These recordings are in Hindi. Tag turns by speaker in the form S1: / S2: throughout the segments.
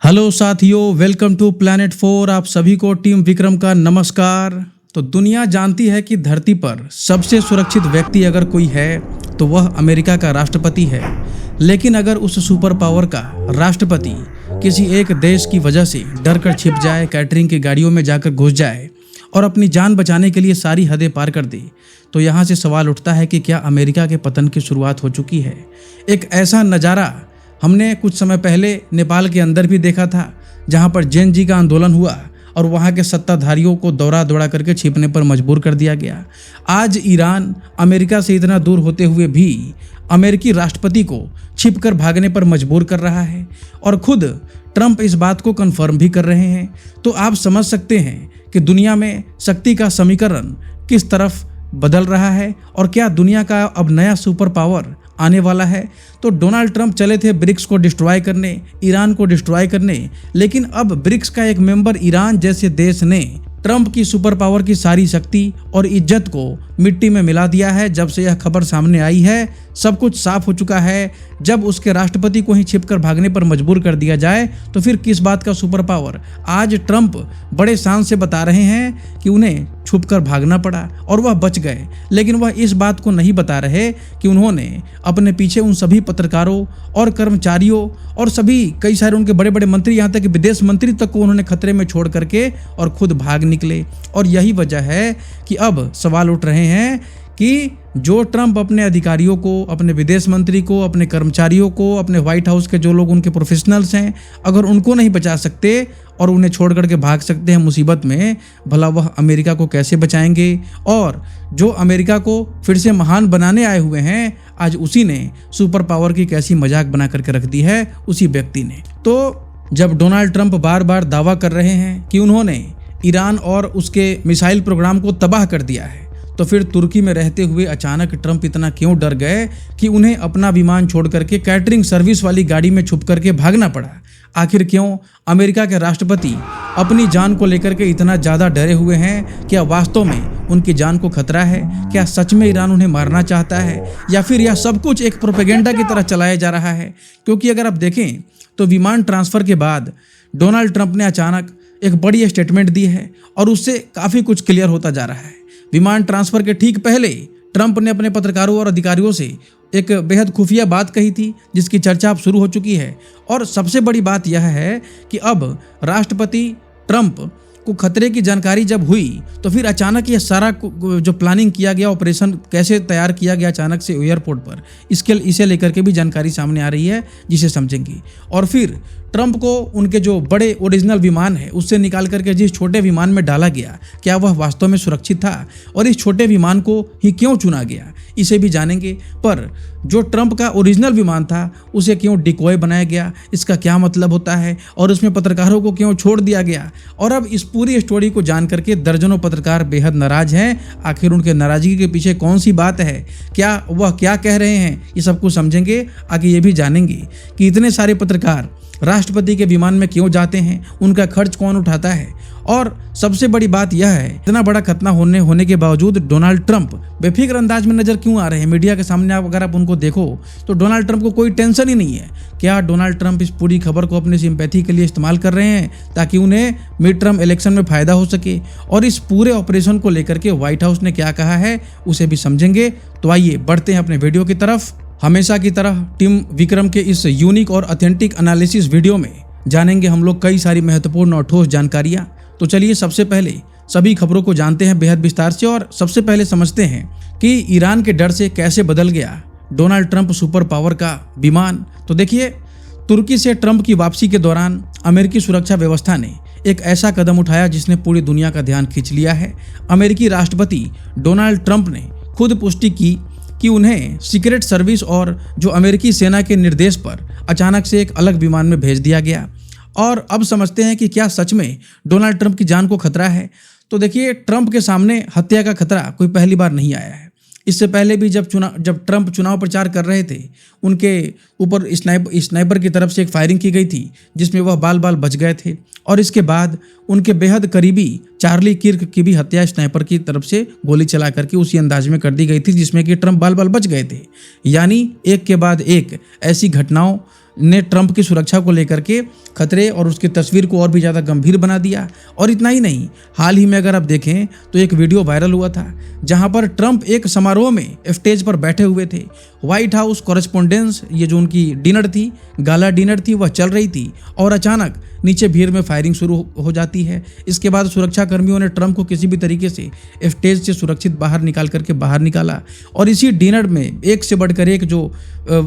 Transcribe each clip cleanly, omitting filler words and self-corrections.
S1: हेलो साथियों, वेलकम टू प्लैनेट 4। आप सभी को टीम विक्रम का नमस्कार। तो दुनिया जानती है कि धरती पर सबसे सुरक्षित व्यक्ति अगर कोई है तो वह अमेरिका का राष्ट्रपति है। लेकिन अगर उस सुपर पावर का राष्ट्रपति किसी एक देश की वजह से डर कर छिप जाए, कैटरिंग की गाड़ियों में जाकर घुस जाए और अपनी जान बचाने के लिए सारी हदें पार कर दे, तो यहाँ से सवाल उठता है कि क्या अमेरिका के पतन की शुरुआत हो चुकी है। एक ऐसा नज़ारा हमने कुछ समय पहले नेपाल के अंदर भी देखा था, जहां पर जेन जी का आंदोलन हुआ और वहां के सत्ताधारियों को दौड़ा दौड़ा करके छिपने पर मजबूर कर दिया गया। आज ईरान अमेरिका से इतना दूर होते हुए भी अमेरिकी राष्ट्रपति को छिपकर भागने पर मजबूर कर रहा है और खुद ट्रंप इस बात को कन्फर्म भी कर रहे हैं। तो आप समझ सकते हैं कि दुनिया में शक्ति का समीकरण किस तरफ बदल रहा है और क्या दुनिया का अब नया सुपर पावर आने वाला है। तो डोनाल्ड ट्रंप चले थे ब्रिक्स को डिस्ट्रॉय करने, ईरान को डिस्ट्रॉय करने, लेकिन अब ब्रिक्स का एक मेंबर ईरान जैसे देश ने ट्रंप की सुपर पावर की सारी शक्ति और इज्जत को मिट्टी में मिला दिया है। जब से यह खबर सामने आई है, सब कुछ साफ हो चुका है। जब उसके राष्ट्रपति को ही छिपकर भागने पर मजबूर कर दिया जाए तो फिर किस बात का सुपर पावर। आज ट्रंप बड़े शान से बता रहे हैं कि उन्हें छुपकर भागना पड़ा और वह बच गए, लेकिन वह इस बात को नहीं बता रहे कि उन्होंने अपने पीछे उन सभी पत्रकारों और कर्मचारियों और सभी कई सारे उनके बड़े बड़े मंत्री, यहाँ तक कि विदेश मंत्री तक को उन्होंने खतरे में छोड़ करके और खुद भाग निकले। और यही वजह है कि अब सवाल उठ रहे हैं कि जो ट्रंप अपने अधिकारियों को, अपने विदेश मंत्री को, अपने कर्मचारियों को, अपने व्हाइट हाउस के जो लोग उनके प्रोफेशनल्स हैं, अगर उनको नहीं बचा सकते और उन्हें छोड़ करके भाग सकते हैं मुसीबत में, भला वह अमेरिका को कैसे बचाएंगे। और जो अमेरिका को फिर से महान बनाने आए हुए हैं, आज उसी ने सुपर पावर की कैसी मजाक बना करके रख दी है, उसी व्यक्ति ने। तो जब डोनाल्ड ट्रंप बार बार दावा कर रहे हैं कि उन्होंने ईरान और उसके मिसाइल प्रोग्राम को तबाह कर दिया है, तो फिर तुर्की में रहते हुए अचानक ट्रंप इतना क्यों डर गए कि उन्हें अपना विमान छोड़ करके कैटरिंग सर्विस वाली गाड़ी में छुप करके भागना पड़ा। आखिर क्यों अमेरिका के राष्ट्रपति अपनी जान को लेकर के इतना ज़्यादा डरे हुए हैं? क्या वास्तव में उनकी जान को खतरा है? क्या सच में ईरान उन्हें मारना चाहता है, या फिर यह सब कुछ एक प्रोपेगेंडा की तरह चलाया जा रहा है? क्योंकि अगर आप देखें तो विमान ट्रांसफ़र के बाद डोनाल्ड ट्रंप ने अचानक एक बड़ी स्टेटमेंट दी है और उससे काफ़ी कुछ क्लियर होता जा रहा है। विमान ट्रांसफर के ठीक पहले ट्रंप ने अपने पत्रकारों और अधिकारियों से एक बेहद खुफिया बात कही थी, जिसकी चर्चा अब शुरू हो चुकी है। और सबसे बड़ी बात यह है कि अब राष्ट्रपति ट्रंप को खतरे की जानकारी जब हुई तो फिर अचानक ये सारा जो प्लानिंग किया गया, ऑपरेशन कैसे तैयार किया गया अचानक से एयरपोर्ट पर, इसे लेकर के भी जानकारी सामने आ रही है, जिसे समझेंगे। और फिर ट्रंप को उनके जो बड़े ओरिजिनल विमान है उससे निकाल करके जिस छोटे विमान में डाला गया, क्या वह वास्तव में सुरक्षित था और इस छोटे विमान को ही क्यों चुना गया, इसे भी जानेंगे। पर जो ट्रंप का ओरिजिनल विमान था उसे क्यों डिकॉय बनाया गया, इसका क्या मतलब होता है, और उसमें पत्रकारों को क्यों छोड़ दिया गया। और अब इस पूरी स्टोरी को जान करके दर्जनों पत्रकार बेहद नाराज हैं। आखिर उनके नाराजगी के पीछे कौन सी बात है, क्या वह क्या कह रहे हैं, ये सब कुछ समझेंगे। आगे ये भी जानेंगे कि इतने सारे पत्रकार राष्ट्रपति के विमान में क्यों जाते हैं, उनका खर्च कौन उठाता है। और सबसे बड़ी बात यह है, इतना बड़ा खतना होने के बावजूद डोनाल्ड ट्रंप बेफिक्र अंदाज में नजर क्यों आ रहे हैं मीडिया के सामने। अगर आप उनको देखो तो डोनाल्ड ट्रंप को कोई टेंशन ही नहीं है। क्या डोनाल्ड ट्रंप इस पूरी खबर को अपनी सिंपैथी के लिए इस्तेमाल कर रहे हैं ताकि उन्हें मिड टर्म इलेक्शन में फायदा हो सके? और इस पूरे ऑपरेशन को लेकर के व्हाइट हाउस ने क्या कहा है, उसे भी समझेंगे। तो आइए बढ़ते हैं अपने वीडियो की तरफ। हमेशा की तरह टीम विक्रम के इस यूनिक और ऑथेंटिक एनालिसिस वीडियो में जानेंगे हम लोग कई सारी महत्वपूर्ण और ठोस जानकारियां। तो चलिए सबसे पहले सभी खबरों को जानते हैं बेहद विस्तार से, और सबसे पहले समझते हैं कि ईरान के डर से कैसे बदल गया डोनाल्ड ट्रंप सुपर पावर का विमान। तो देखिए, तुर्की से ट्रंप की वापसी के दौरान अमेरिकी सुरक्षा व्यवस्था ने एक ऐसा कदम उठाया जिसने पूरी दुनिया का ध्यान खींच लिया है। अमेरिकी राष्ट्रपति डोनाल्ड ट्रंप ने खुद पुष्टि की कि उन्हें सीक्रेट सर्विस और जो अमेरिकी सेना के निर्देश पर अचानक से एक अलग विमान में भेज दिया गया। और अब समझते हैं कि क्या सच में डोनाल्ड ट्रंप की जान को खतरा है। तो देखिए, ट्रंप के सामने हत्या का खतरा कोई पहली बार नहीं आया है। इससे पहले भी जब ट्रंप चुनाव प्रचार कर रहे थे, उनके ऊपर स्नाइपर की तरफ से एक फायरिंग की गई थी जिसमें वह बाल बाल बच गए थे। और इसके बाद उनके बेहद करीबी चार्ली किर्क की भी हत्या स्नाइपर की तरफ से गोली चला करके उसी अंदाज में कर दी गई थी जिसमें कि ट्रंप बाल बाल बच गए थे। यानी एक के बाद एक ऐसी घटनाओं ने ट्रंप की सुरक्षा को लेकर के खतरे और उसकी तस्वीर को और भी ज़्यादा गंभीर बना दिया। और इतना ही नहीं, हाल ही में अगर आप देखें तो एक वीडियो वायरल हुआ था जहां पर ट्रंप एक समारोह में स्टेज पर बैठे हुए थे। व्हाइट हाउस कॉरेस्पोंडेंस, ये जो उनकी डिनर थी, गाला डिनर थी, वह चल रही थी और अचानक नीचे भीड़ में फायरिंग शुरू हो जाती है। इसके बाद सुरक्षा कर्मियों ने ट्रंप को किसी भी तरीके से स्टेज से सुरक्षित बाहर निकाला और इसी डिनर में एक से बढ़कर एक जो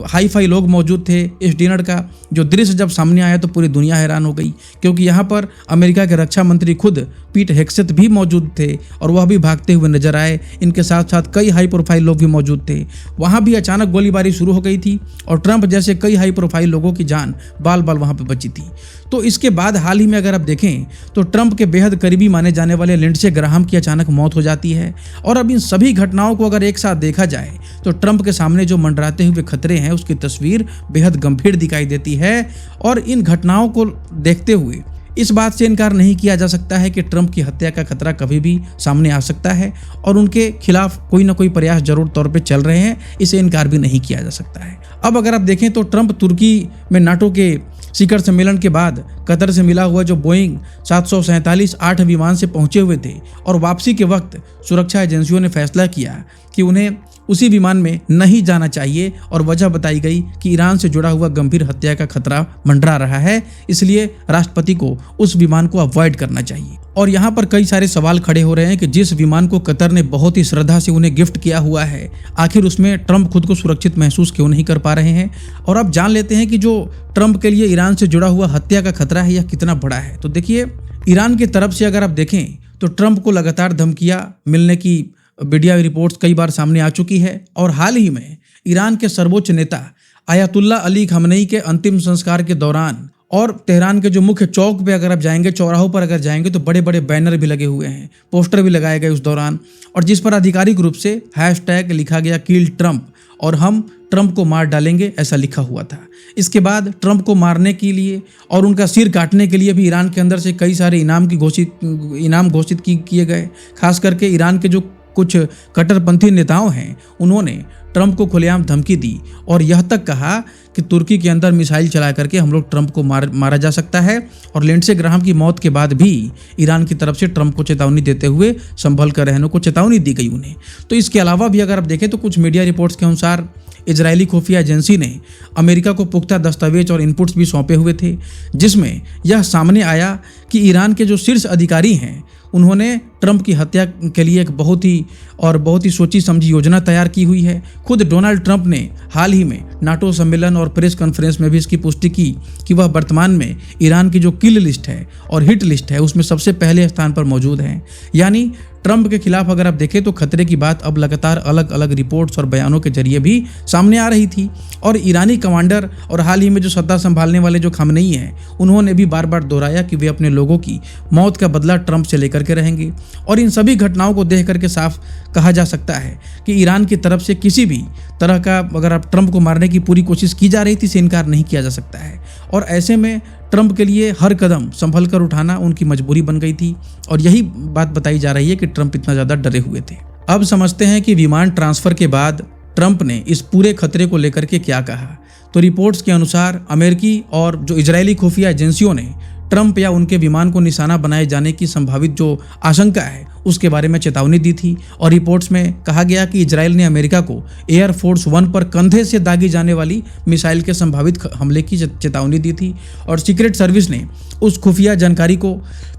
S1: हाई फाई लोग मौजूद थे। इस डिनर का जो दृश्य जब सामने आया तो पूरी दुनिया हैरान हो गई, क्योंकि यहाँ पर अमेरिका के रक्षा मंत्री खुद पीट हेग्सेथ भी मौजूद थे और वह भी भागते हुए नजर आए। इनके साथ साथ कई हाई प्रोफाइल लोग भी मौजूद थे। वहाँ भी अचानक गोलीबारी शुरू हो गई थी और ट्रंप जैसे कई हाई प्रोफाइल लोगों की जान बाल बाल वहाँ पर बची थी। तो इसके बाद हाल ही में अगर आप देखें तो ट्रंप के बेहद करीबी माने जाने वाले लिंडसे ग्राहम की अचानक मौत हो जाती है। और अब इन सभी घटनाओं को अगर एक साथ देखा जाए तो ट्रंप के सामने जो मंडराते हुए खतरे हैं उसकी तस्वीर बेहद गंभीर दिखाई देती है। और इन घटनाओं को देखते हुए इस बात से इनकार नहीं किया जा सकता है कि ट्रंप की हत्या का खतरा कभी भी सामने आ सकता है और उनके खिलाफ कोई ना कोई प्रयास जरूर तौर पे चल रहे हैं, इसे इनकार भी नहीं किया जा सकता है। अब अगर आप देखें तो ट्रंप तुर्की में नाटो के शिखर सम्मेलन के बाद कतर से मिला हुआ जो बोइंग 747 8 विमान से पहुंचे हुए थे और वापसी के वक्त सुरक्षा एजेंसियों ने फैसला किया कि उन्हें उसी विमान में नहीं जाना चाहिए और वजह बताई गई कि ईरान से जुड़ा हुआ गंभीर हत्या का खतरा मंडरा रहा है, इसलिए राष्ट्रपति को उस विमान को अवॉइड करना चाहिए। और यहाँ पर कई सारे सवाल खड़े हो रहे हैं कि जिस विमान को कतर ने बहुत ही श्रद्धा से उन्हें गिफ्ट किया हुआ है, आखिर उसमें ट्रंप खुद को सुरक्षित महसूस क्यों नहीं कर पा रहे हैं। और अब जान लेते हैं कि जो ट्रंप के लिए ईरान से जुड़ा हुआ हत्या का खतरा है यह कितना बड़ा है। तो देखिए, ईरान की तरफ से अगर आप देखें तो ट्रंप को लगातार धमकियां मिलने की मीडिया रिपोर्ट्स कई बार सामने आ चुकी है। और हाल ही में ईरान के सर्वोच्च नेता आयतुल्ला अली खamenei के अंतिम संस्कार के दौरान और तेहरान के जो मुख्य चौक पे अगर आप जाएंगे, चौराहों पर अगर जाएंगे तो बड़े बड़े बैनर भी लगे हुए हैं, पोस्टर भी लगाए गए उस दौरान, और जिस पर आधिकारिक रूप से हैशटैग लिखा गया किल ट्रंप और हम ट्रंप को मार डालेंगे, ऐसा लिखा हुआ था। इसके बाद ट्रंप को मारने के लिए और उनका सिर काटने के लिए भी ईरान के अंदर से कई सारे इनाम घोषित किए गए। खास करके ईरान के जो कुछ कट्टरपंथी नेताओं हैं उन्होंने ट्रंप को खुलेआम धमकी दी और यह तक कहा कि तुर्की के अंदर मिसाइल चला करके हम लोग ट्रंप को मारा जा सकता है। और लिंडसे ग्राहम की मौत के बाद भी ईरान की तरफ से ट्रंप को चेतावनी देते हुए संभल कर रहने को चेतावनी दी गई उन्हें। तो इसके अलावा भी अगर आप देखें तो कुछ मीडिया रिपोर्ट्स के अनुसार इजरायली खुफिया एजेंसी ने अमेरिका को पुख्ता दस्तावेज और इनपुट्स भी सौंपे हुए थे, जिसमें यह सामने आया कि ईरान के जो शीर्ष अधिकारी हैं उन्होंने ट्रंप की हत्या के लिए एक बहुत ही सोची समझी योजना तैयार की हुई है। खुद डोनाल्ड ट्रंप ने हाल ही में नाटो सम्मेलन और प्रेस कॉन्फ्रेंस में भी इसकी पुष्टि की कि वह वर्तमान में ईरान की जो किल लिस्ट है और हिट लिस्ट है उसमें सबसे पहले स्थान पर मौजूद हैं। यानी ट्रंप के खिलाफ अगर आप देखें तो खतरे की बात अब लगातार अलग अलग रिपोर्ट्स और बयानों के जरिए भी सामने आ रही थी। और ईरानी कमांडर और हाल ही में जो सत्ता संभालने वाले जो खamenei हैं उन्होंने भी बार बार दोहराया कि वे अपने लोगों की मौत का बदला ट्रंप से लेकर के रहेंगे। और इन सभी घटनाओं को देख करके साफ कहा जा सकता है कि ईरान की तरफ से किसी भी तरह का अगर आप ट्रंप को मारने की पूरी कोशिश की जा रही थी, इसे इनकार नहीं किया जा सकता है। और ऐसे में ट्रंप के लिए हर कदम संभल कर उठाना उनकी मजबूरी बन गई थी और यही बात बताई जा रही है कि ट्रंप इतना ज़्यादा डरे हुए थे। अब समझते हैं कि विमान ट्रांसफर के बाद ट्रंप ने इस पूरे खतरे को लेकर के क्या कहा। तो रिपोर्ट्स के अनुसार अमेरिकी और जो इजरायली खुफिया एजेंसियों ने ट्रंप या उनके विमान को निशाना बनाए जाने की संभावित जो आशंका है उसके बारे में चेतावनी दी थी। और रिपोर्ट्स में कहा गया कि इजराइल ने अमेरिका को एयरफोर्स 1 पर कंधे से दागी जाने वाली मिसाइल के संभावित हमले की चेतावनी दी थी। और सीक्रेट सर्विस ने उस खुफिया जानकारी को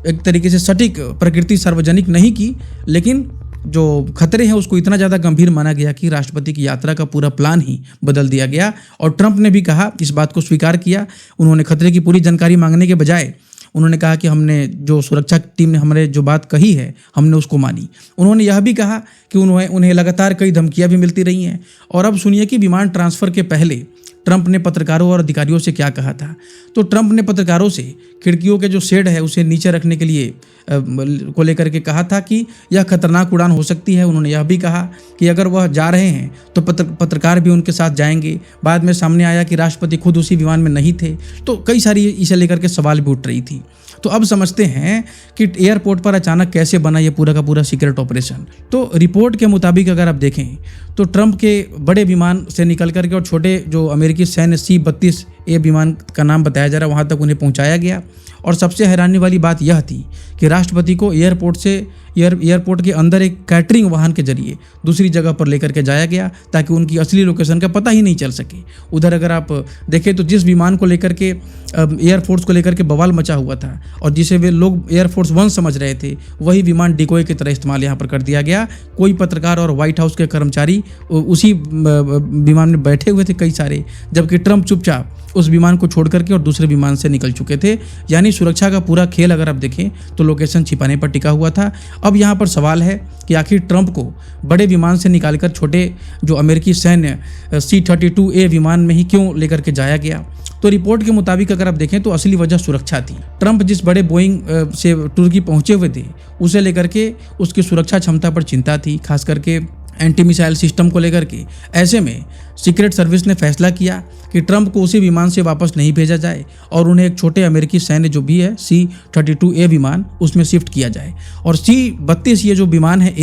S1: एक तरीके से सटीक प्रकृति सार्वजनिक नहीं की, लेकिन जो खतरे हैं उसको इतना ज़्यादा गंभीर माना गया कि राष्ट्रपति की यात्रा का पूरा प्लान ही बदल दिया गया। और ट्रंप ने भी कहा, इस बात को स्वीकार किया, उन्होंने खतरे की पूरी जानकारी मांगने के बजाय उन्होंने कहा कि हमने जो सुरक्षा टीम ने हमारे जो बात कही है हमने उसको मानी। उन्होंने यह भी कहा कि उन्हें लगातार कई धमकियां भी मिलती रही हैं। और अब सुनिए कि विमान ट्रांसफ़र के पहले ट्रंप ने पत्रकारों और अधिकारियों से क्या कहा था। तो ट्रंप ने पत्रकारों से खिड़कियों के जो शेड है उसे नीचे रखने के लिए को लेकर के कहा था कि यह खतरनाक उड़ान हो सकती है। उन्होंने यह भी कहा कि अगर वह जा रहे हैं तो पत्रकार भी उनके साथ जाएंगे। बाद में सामने आया कि राष्ट्रपति खुद उसी विमान में नहीं थे। तो कई सारी इसे लेकर के सवाल भी उठ रही थी। तो अब समझते हैं कि एयरपोर्ट पर अचानक कैसे बना ये पूरा का पूरा सीक्रेट ऑपरेशन। तो रिपोर्ट के मुताबिक अगर आप देखें तो ट्रंप के बड़े विमान से निकल करके और छोटे जो अमेरिकी सैन्य C-32 ए विमान का नाम बताया जा रहा है, वहाँ तक उन्हें पहुँचाया गया। और सबसे हैरानी वाली बात यह थी कि राष्ट्रपति को एयरपोर्ट के अंदर एक कैटरिंग वाहन के जरिए दूसरी जगह पर लेकर के जाया गया ताकि उनकी असली लोकेशन का पता ही नहीं चल सके। उधर अगर आप देखें तो जिस विमान को लेकर के एयरफोर्स को लेकर के बवाल मचा हुआ था और जिसे वे लोग एयरफोर्स 1 समझ रहे थे, वही विमान डिकोय की तरह इस्तेमाल यहाँ पर कर दिया गया। कोई पत्रकार और व्हाइट हाउस के कर्मचारी उसी विमान में बैठे हुए थे कई सारे, जबकि ट्रंप चुपचाप उस विमान को छोड़ करके और दूसरे विमान से निकल चुके थे। यानी सुरक्षा का पूरा खेल अगर आप देखें तो लोकेशन छिपाने पर टिका हुआ था। अब यहाँ पर सवाल है कि आखिर ट्रंप को बड़े विमान से निकालकर छोटे जो अमेरिकी सैन्य C-32A विमान में ही क्यों लेकर के जाया गया? तो रिपोर्ट के मुताबिक अगर आप देखें तो असली वजह सुरक्षा थी। ट्रंप जिस बड़े बोइंग से तुर्की पहुंचे हुए थे, उसे लेकर के उसकी सुरक्षा क्षमता पर चिंता थी, खास करके एंटी मिसाइल सिस्टम को लेकर के। ऐसे में सीक्रेट सर्विस ने फैसला किया कि ट्रंप को उसी विमान से वापस नहीं भेजा जाए और उन्हें एक छोटे अमेरिकी सैन्य जो भी है C-32A विमान, उसमें शिफ्ट किया जाए। और C-32 ये जो विमान है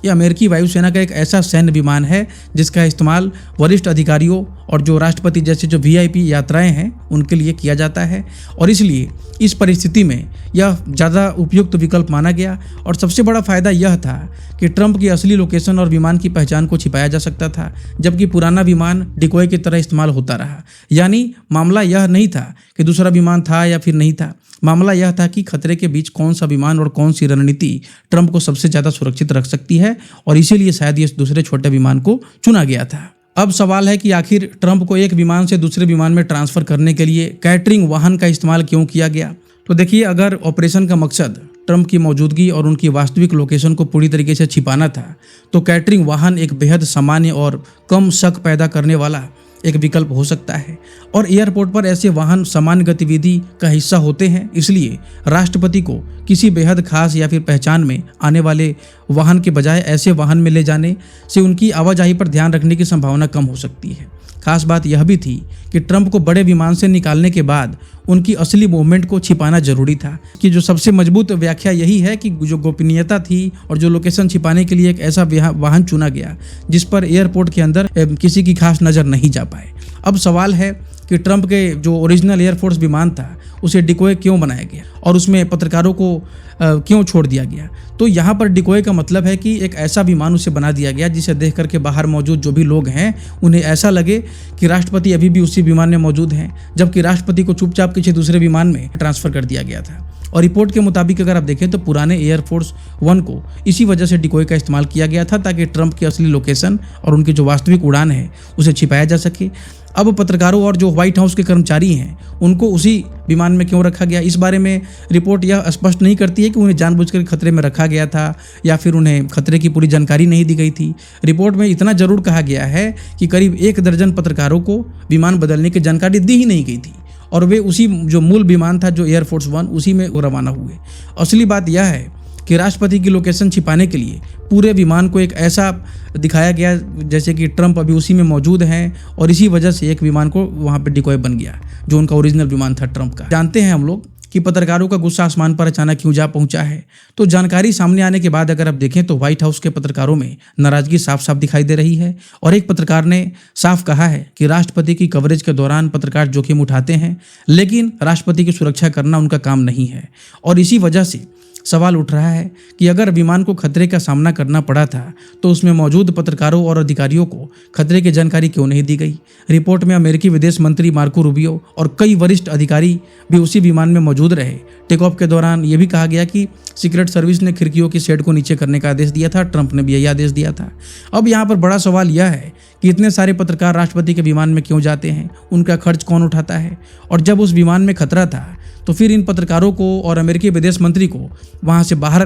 S1: ये अमेरिकी वायुसेना का एक ऐसा सैन्य विमान है जिसका इस्तेमाल वरिष्ठ अधिकारियों और जो राष्ट्रपति जैसे जो VIP यात्राएं हैं उनके लिए किया जाता है। और इसलिए इस परिस्थिति में यह ज़्यादा उपयुक्त विकल्प माना गया। और सबसे बड़ा फायदा यह था कि ट्रंप की असली लोकेशन और विमान की पहचान को छिपाया जा सकता था, जबकि पुराना विमान डिकोय की तरह इस्तेमाल होता रहा। यानी मामला यह नहीं था कि दूसरा विमान था या फिर नहीं था, मामला यह था कि खतरे के बीच कौन सा विमान और कौन सी रणनीति ट्रंप को सबसे ज़्यादा सुरक्षित रख सकती है, और इसीलिए शायद ये दूसरे छोटे विमान को चुना गया था। अब सवाल है कि आखिर ट्रंप को एक विमान से दूसरे विमान में ट्रांसफर करने के लिए कैटरिंग वाहन का इस्तेमाल क्यों किया गया? तो देखिए, अगर ऑपरेशन का मकसद ट्रंप की मौजूदगी और उनकी वास्तविक लोकेशन को पूरी तरीके से छिपाना था, तो कैटरिंग वाहन एक बेहद सामान्य और कम शक पैदा करने वाला एक विकल्प हो सकता है। और एयरपोर्ट पर ऐसे वाहन सामान्य गतिविधि का हिस्सा होते हैं, इसलिए राष्ट्रपति को किसी बेहद खास या फिर पहचान में आने वाले वाहन के बजाय ऐसे वाहन में ले जाने से उनकी आवाजाही पर ध्यान रखने की संभावना कम हो सकती है। खास बात यह भी थी कि ट्रंप को बड़े विमान से निकालने के बाद उनकी असली मूवमेंट को छिपाना जरूरी था। कि जो सबसे मजबूत व्याख्या यही है कि जो गोपनीयता थी और जो लोकेशन छिपाने के लिए एक ऐसा वाहन चुना गया जिस पर एयरपोर्ट के अंदर किसी की खास नज़र नहीं जा पाए। अब सवाल है कि ट्रंप के जो ओरिजिनल एयरफोर्स विमान था उसे डिकोय क्यों बनाया गया और उसमें पत्रकारों को क्यों छोड़ दिया गया? तो यहाँ पर डिकोय का मतलब है कि एक ऐसा विमान उसे बना दिया गया जिसे देख करके बाहर मौजूद जो भी लोग हैं उन्हें ऐसा लगे कि राष्ट्रपति अभी भी उसी विमान में मौजूद हैं, जबकि राष्ट्रपति को चुपचाप किसी दूसरे विमान में ट्रांसफर कर दिया गया था। और रिपोर्ट के मुताबिक अगर आप देखें तो पुराने एयरफोर्स 1 को इसी वजह से डिकोय का इस्तेमाल किया गया था ताकि ट्रंप की असली लोकेशन और उनकी जो वास्तविक उड़ान है उसे छिपाया जा सके। अब पत्रकारों और जो व्हाइट हाउस के कर्मचारी हैं उनको उसी विमान में क्यों रखा गया, इस बारे में रिपोर्ट यह स्पष्ट नहीं करती है कि उन्हें जानबूझकर खतरे में रखा गया था या फिर उन्हें खतरे की पूरी जानकारी नहीं दी गई थी। रिपोर्ट में इतना जरूर कहा गया है कि करीब 1 दर्जन पत्रकारों को विमान बदलने की जानकारी दी ही नहीं गई थी और वे उसी जो मूल विमान था जो एयरफोर्स 1 उसी में रवाना हुए। असली बात यह है कि राष्ट्रपति की लोकेशन छिपाने के लिए पूरे विमान को एक ऐसा दिखाया गया जैसे कि ट्रंप अभी उसी में मौजूद हैं और इसी वजह से एक विमान को वहाँ पे डिकोय बन गया जो उनका ओरिजिनल विमान था ट्रंप का। जानते हैं हम लोग कि पत्रकारों का गुस्सा आसमान पर अचानक क्यों जा पहुंचा है। तो जानकारी सामने आने के बाद अगर आप देखें तो व्हाइट हाउस के पत्रकारों में नाराजगी साफ साफ दिखाई दे रही है और एक पत्रकार ने साफ कहा है कि राष्ट्रपति की कवरेज के दौरान पत्रकार जोखिम उठाते हैं, लेकिन राष्ट्रपति की सुरक्षा करना उनका काम नहीं है। और इसी वजह से सवाल उठ रहा है कि अगर विमान को खतरे का सामना करना पड़ा था तो उसमें मौजूद पत्रकारों और अधिकारियों को खतरे की जानकारी क्यों नहीं दी गई। रिपोर्ट में अमेरिकी विदेश मंत्री मार्को रूबियो और कई वरिष्ठ अधिकारी भी उसी विमान में मौजूद रहे। टेक ऑफ के दौरान यह भी कहा गया कि सीक्रेट सर्विस ने खिड़कियों की शेड को नीचे करने का आदेश दिया था, ट्रंप ने भी यही आदेश दिया था। अब यहाँ पर बड़ा सवाल यह है कि इतने सारे पत्रकार राष्ट्रपति के विमान में क्यों जाते हैं, उनका खर्च कौन उठाता है, और जब उस विमान में खतरा था तो फिर इन पत्रकारों को और अमेरिकी विदेश मंत्री को वहाँ से बाहर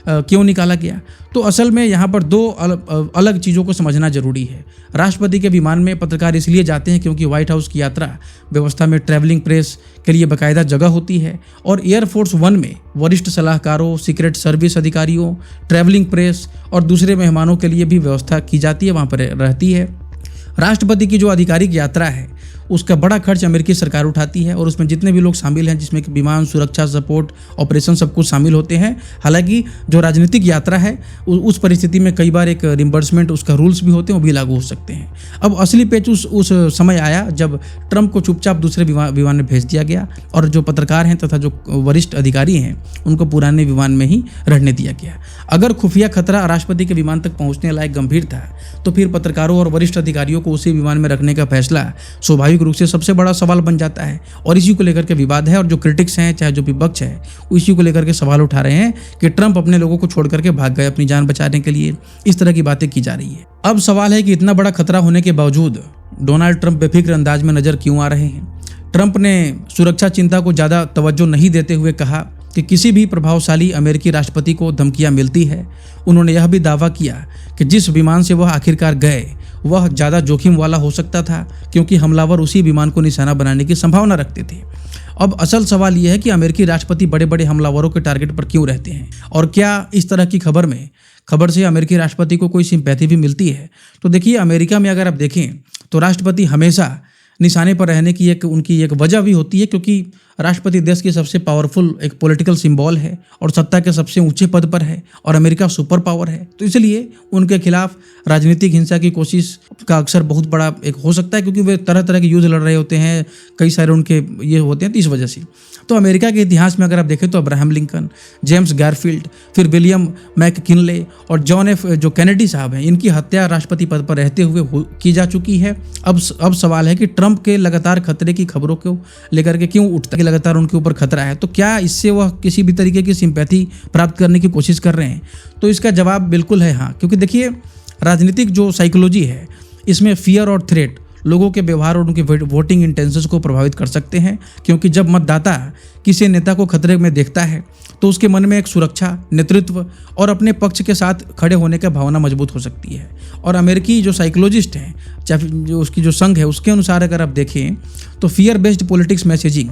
S1: क्यों निकाला गया। तो असल में यहाँ पर 2 अलग चीज़ों को समझना जरूरी है। राष्ट्रपति के विमान में पत्रकार इसलिए जाते हैं क्योंकि व्हाइट हाउस की यात्रा व्यवस्था में ट्रैवलिंग प्रेस के लिए बाकायदा जगह होती है और एयरफोर्स 1 में वरिष्ठ सलाहकारों, सीक्रेट सर्विस अधिकारियों, ट्रैवलिंग प्रेस और दूसरे मेहमानों के लिए भी व्यवस्था की जाती है, वहाँ पर रहती है। राष्ट्रपति की जो आधिकारिक यात्रा है उसका बड़ा खर्च अमेरिकी सरकार उठाती है और उसमें जितने भी लोग शामिल हैं, जिसमें कि विमान सुरक्षा, सपोर्ट, ऑपरेशन सब कुछ शामिल होते हैं। हालांकि जो राजनीतिक यात्रा है उस परिस्थिति में कई बार एक रिम्बर्समेंट उसका रूल्स भी होते हैं, वो भी लागू हो सकते हैं। अब असली पेच उस समय आया जब ट्रंप को चुपचाप दूसरे विमान में भेज दिया गया और जो पत्रकार हैं तथा जो वरिष्ठ अधिकारी हैं उनको पुराने विमान में ही रहने दिया गया। अगर खुफिया खतरा राष्ट्रपति के विमान तक पहुंचने लायक गंभीर था तो फिर पत्रकारों और वरिष्ठ अधिकारियों को उसी विमान में रखने का फैसला स्वाभाविक रूप से सबसे बड़ा सवाल बन जाता है और इसी को लेकर के विवाद है। और जो क्रिटिक्स हैं, चाहे जो विपक्ष है, इसी को लेकर के सवाल उठा रहे हैं कि ट्रंप अपने लोगों को छोड़ करके भाग गए अपनी जान बचाने के लिए। इस तरह की बातें की जा रही है। अब सवाल है कि इतना बड़ा खतरा होने के बावजूद डोनाल्ड ट्रंप बेफिक्र अंदाज में नजर क्यों आ रहे हैं। ट्रंप ने सुरक्षा चिंता को ज्यादा तवज्जो नहीं देते हुए कहा कि किसी भी प्रभावशाली अमेरिकी राष्ट्रपति को धमकियां मिलती है। उन्होंने यह भी दावा किया कि जिस विमान से वह आखिरकार गए वह ज़्यादा जोखिम वाला हो सकता था क्योंकि हमलावर उसी विमान को निशाना बनाने की संभावना रखते थे। अब असल सवाल यह है कि अमेरिकी राष्ट्रपति बड़े बड़े हमलावरों के टारगेट पर क्यों रहते हैं और क्या इस तरह की खबर से अमेरिकी राष्ट्रपति को कोई सिंपैथी भी मिलती है। तो देखिए, अमेरिका में अगर आप देखें तो राष्ट्रपति हमेशा निशाने पर रहने की उनकी एक वजह भी होती है क्योंकि राष्ट्रपति देश की सबसे पावरफुल एक पॉलिटिकल सिंबल है और सत्ता के सबसे ऊंचे पद पर है और अमेरिका सुपर पावर है। तो इसलिए उनके खिलाफ राजनीतिक हिंसा की कोशिश का अक्सर बहुत बड़ा एक हो सकता है क्योंकि वे तरह तरह के युद्ध लड़ रहे होते हैं, कई सारे उनके ये होते हैं। तो इस वजह से तो अमेरिका के इतिहास में अगर आप देखें तो अब्राहम लिंकन, जेम्स गारफील्ड, फिर विलियम मैककिनले और जॉन एफ जो कैनेडी साहब हैं, इनकी हत्या राष्ट्रपति पद पर रहते हुए की जा चुकी है। अब सवाल है कि ट्रंप के लगातार खतरे की खबरों को लेकर के क्यों उठता है, लगातार उनके ऊपर खतरा है, तो क्या इससे वह किसी भी तरीके की सिंपैथी प्राप्त करने की कोशिश कर रहे हैं? तो इसका जवाब बिल्कुल है हाँ, क्योंकि देखिए राजनीतिक जो साइकोलॉजी है इसमें फियर और थ्रेट लोगों के व्यवहार और उनके वोटिंग इंटेंशंस को प्रभावित कर सकते हैं। क्योंकि जब मतदाता किसी नेता को खतरे में देखता है तो उसके मन में एक सुरक्षा, नेतृत्व और अपने पक्ष के साथ खड़े होने की भावना मजबूत हो सकती है। और अमेरिकी जो साइकोलॉजिस्ट हैं, चाहे जो उसकी जो संघ है, उसके अनुसार अगर आप देखें तो फियर बेस्ड पॉलिटिक्स मैसेजिंग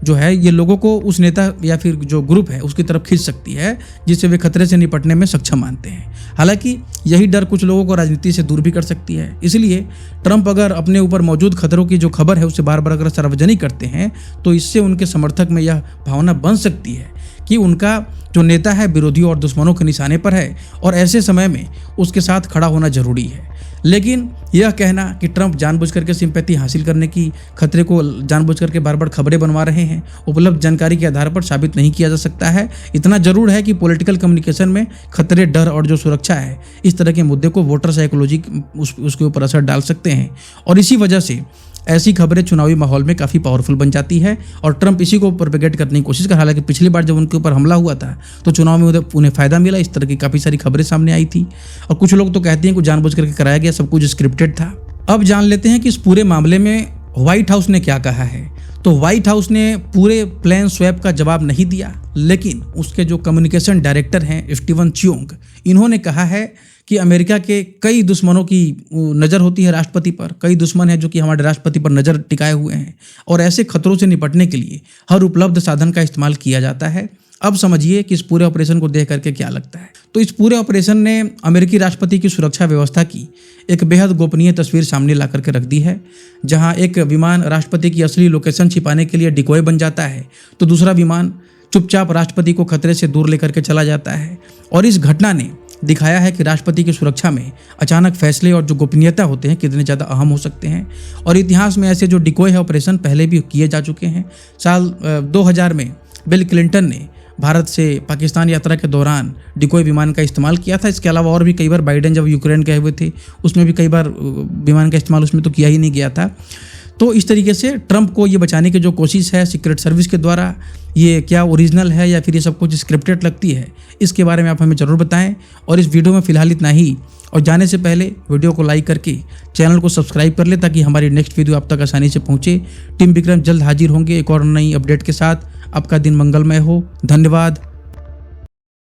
S1: जो है ये लोगों को उस नेता या फिर जो ग्रुप है उसकी तरफ खींच सकती है जिससे वे खतरे से निपटने में सक्षम मानते हैं। हालांकि यही डर कुछ लोगों को राजनीति से दूर भी कर सकती है। इसलिए ट्रंप अगर अपने ऊपर मौजूद खतरों की जो खबर है उसे बार बार अगर सार्वजनिक करते हैं तो इससे उनके समर्थक में यह भावना बन सकती है कि उनका जो नेता है विरोधियों और दुश्मनों के निशाने पर है और ऐसे समय में उसके साथ खड़ा होना जरूरी है। लेकिन यह कहना कि ट्रंप जानबूझ करके सिंपैथी हासिल करने की खतरे को जानबूझ करके बार बार खबरें बनवा रहे हैं, उपलब्ध जानकारी के आधार पर साबित नहीं किया जा सकता है। इतना जरूर है कि पॉलिटिकल कम्युनिकेशन में खतरे, डर और जो सुरक्षा है, इस तरह के मुद्दे को वोटर साइकोलॉजी उसके ऊपर असर डाल सकते हैं और इसी वजह से ऐसी खबरें चुनावी माहौल में काफ़ी पावरफुल बन जाती है और ट्रंप इसी को प्रोपेगेट करने की कोशिश कर। हालांकि पिछली बार जब उनके ऊपर हमला हुआ था तो चुनाव में उन्हें फ़ायदा मिला, इस तरह की काफ़ी सारी खबरें सामने आई थी और कुछ लोग तो कहते हैं कि जानबूझ करके कराया गया, सब कुछ स्क्रिप्टेड था। अब जान लेते हैं कि इस पूरे मामले में व्हाइट हाउस ने क्या कहा है। तो व्हाइट हाउस ने पूरे प्लान स्वैप का जवाब नहीं दिया, लेकिन उसके जो कम्युनिकेशन डायरेक्टर हैं स्टीवन चियोंग, इन्होंने कहा है कि अमेरिका के कई दुश्मनों की नज़र होती है राष्ट्रपति पर, कई दुश्मन हैं जो कि हमारे राष्ट्रपति पर नज़र टिकाए हुए हैं और ऐसे खतरों से निपटने के लिए हर उपलब्ध साधन का इस्तेमाल किया जाता है। अब समझिए कि इस पूरे ऑपरेशन को देख करके क्या लगता है। तो इस पूरे ऑपरेशन ने अमेरिकी राष्ट्रपति की सुरक्षा व्यवस्था की एक बेहद गोपनीय तस्वीर सामने ला करके रख दी है, जहां एक विमान राष्ट्रपति की असली लोकेशन छिपाने के लिए डिकॉय बन जाता है तो दूसरा विमान चुपचाप राष्ट्रपति को खतरे से दूर लेकर के चला जाता है। और इस घटना ने दिखाया है कि राष्ट्रपति की सुरक्षा में अचानक फैसले और जो गोपनीयता होते हैं कितने ज़्यादा अहम हो सकते हैं। और इतिहास में ऐसे जो डिकॉय है ऑपरेशन पहले भी किए जा चुके हैं। साल 2000 में बिल क्लिंटन ने भारत से पाकिस्तान यात्रा के दौरान डिकॉय विमान का इस्तेमाल किया था। इसके अलावा और भी कई बार बाइडेन जब यूक्रेन गए हुए थे उसमें भी कई बार विमान का इस्तेमाल उसमें तो किया ही नहीं गया था। तो इस तरीके से ट्रंप को ये बचाने की जो कोशिश है सीक्रेट सर्विस के द्वारा, ये क्या ओरिजिनल है या फिर ये सब कुछ स्क्रिप्टेड लगती है, इसके बारे में आप हमें ज़रूर बताएं। और इस वीडियो में फ़िलहाल इतना ही, और जाने से पहले वीडियो को लाइक करके चैनल को सब्सक्राइब कर ले ताकि हमारी नेक्स्ट वीडियो आप तक आसानी से पहुंचे। टीम विक्रम जल्द हाजिर होंगे एक और नई अपडेट के साथ। आपका दिन मंगलमय हो। धन्यवाद।